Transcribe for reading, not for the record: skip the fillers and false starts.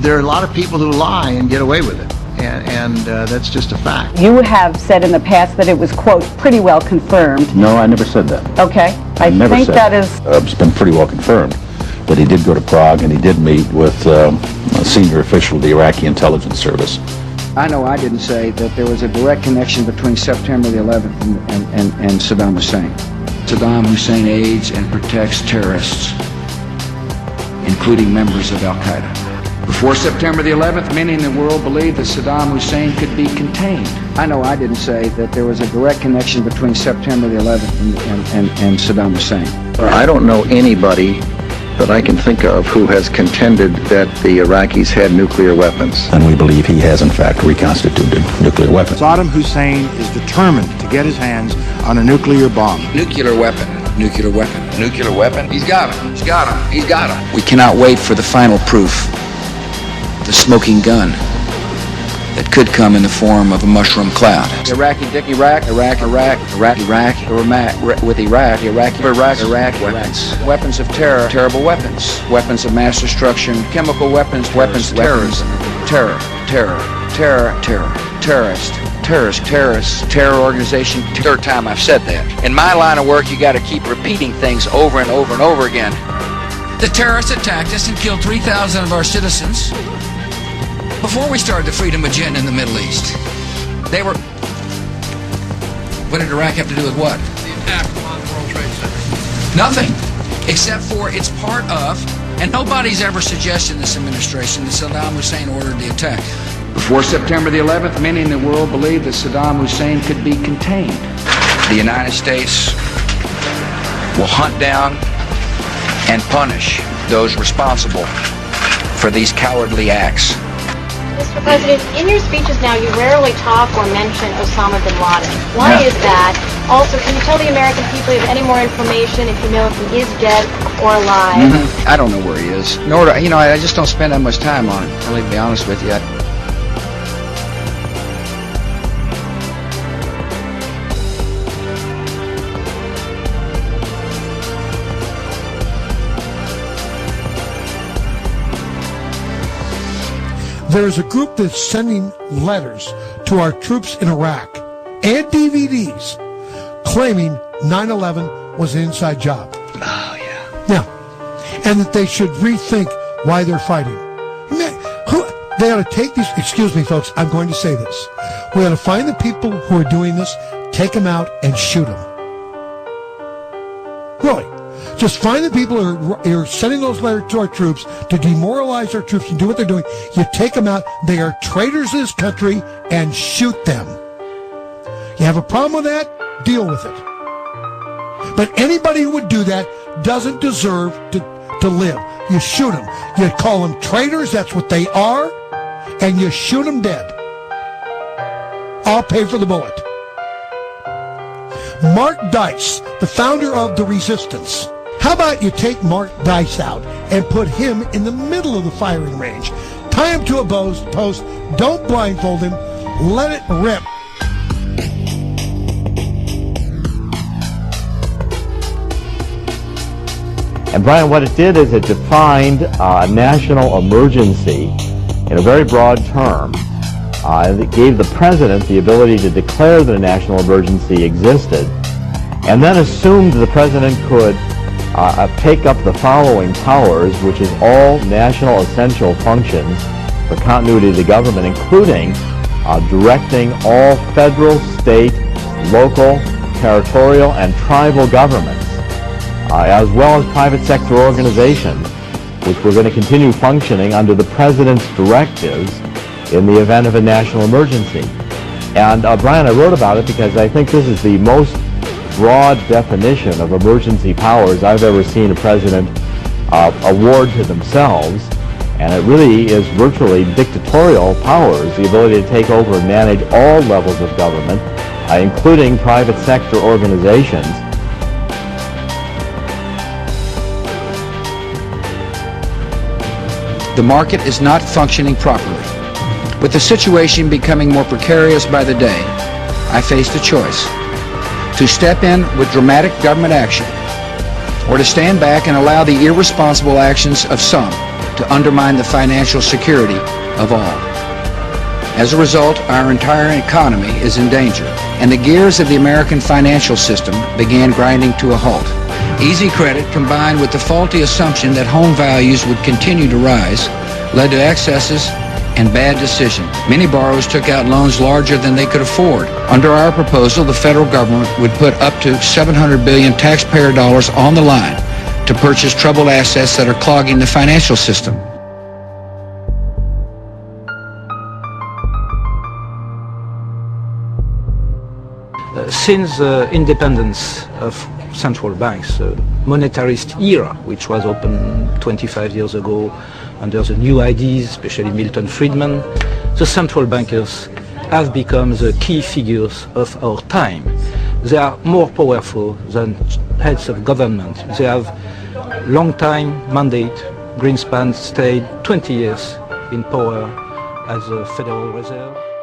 There are a lot of people who lie and get away with it, and that's just a fact. You have said in the past that it was, quote, pretty well confirmed. No, I never said that. Okay. I never think said that is... It's been pretty well confirmed that he did go to Prague and he did meet with a senior official of the Iraqi intelligence service. I know I didn't say that there was a direct connection between September the 11th and Saddam Hussein. Saddam Hussein aids and protects terrorists, including members of Al-Qaeda. Before September the 11th, many in the world believed that Saddam Hussein could be contained. I know I didn't say that there was a direct connection between September the 11th and Saddam Hussein. I don't know anybody that I can think of who has contended that the Iraqis had nuclear weapons. And we believe he has, in fact, reconstituted nuclear weapons. Saddam Hussein is determined to get his hands on a nuclear bomb. Nuclear weapon. Nuclear weapon. Nuclear weapon? He's got him. He's got him. He's got him. We cannot wait for the final proof. The smoking gun that could come in the form of a mushroom cloud. Iraqi, with Iraq, weapons of terror, terrible weapons, weapons of mass destruction, chemical weapons, weapons of terrorism, terror, terrorist, terror organization. Third time I've said that. In my line of work, you got to keep repeating things over and over and over again. The terrorists attacked us and killed 3,000 of our citizens before we started the freedom agenda in the Middle East. They were... What did Iraq have to do with what? The attack on the World Trade Center. Nothing, except for it's part of, and nobody's ever suggested in this administration that Saddam Hussein ordered the attack. Before September the 11th, many in the world believed that Saddam Hussein could be contained. The United States will hunt down and punish those responsible for these cowardly acts. Mr. President, in your speeches now, you rarely talk or mention Osama bin Laden. Why is that? Also, can you tell the American people if you have any more information, if you know if he is dead or alive? I don't know where he is. Nor do I just don't spend that much time on it. I'll be honest with you. There is a group that's sending letters to our troops in Iraq and DVDs claiming 9/11 was an inside job. Oh, yeah. Yeah. And that they should rethink why they're fighting. They ought to take these, excuse me folks, I'm going to say this. We ought to find the people who are doing this, take them out and shoot them. Really. Just find the people who are sending those letters to our troops to demoralize our troops and do what they're doing. You take them out. They are traitors to this country and shoot them. You have a problem with that? Deal with it. But anybody who would do that doesn't deserve to live. You shoot them. You call them traitors. That's what they are. And you shoot them dead. I'll pay for the bullet. Mark Dice, the founder of The Resistance. How about you take Mark Dice out and put him in the middle of the firing range? Tie him to a post, don't blindfold him, let it rip. And Brian, what it did is it defined a national emergency in a very broad term. It gave the president the ability to declare that a national emergency existed, and then assumed the president could take up the following powers, which is all national essential functions for continuity of the government, including directing all federal, state, local, territorial, and tribal governments, as well as private sector organizations, which were going to continue functioning under the president's directives in the event of a national emergency. And Brian, I wrote about it because I think this is the most broad definition of emergency powers I've ever seen a president award to themselves, and it really is virtually dictatorial powers, the ability to take over and manage all levels of government, including private sector organizations. The market is not functioning properly. With the situation becoming more precarious by the day, I faced a choice: to step in with dramatic government action, or to stand back and allow the irresponsible actions of some to undermine the financial security of all. As a result, our entire economy is in danger, and the gears of the American financial system began grinding to a halt. Easy credit, combined with the faulty assumption that home values would continue to rise, led to excesses and bad decisions. Many borrowers took out loans larger than they could afford. Under our proposal, the federal government would put up to $700 billion taxpayer dollars on the line to purchase troubled assets that are clogging the financial system. Since the independence of central banks, the monetarist era, which was opened 25 years ago under the new ideas, especially Milton Friedman, the central bankers have become the key figures of our time. They are more powerful than heads of government. They have long-time mandate. Greenspan stayed 20 years in power as a Federal Reserve.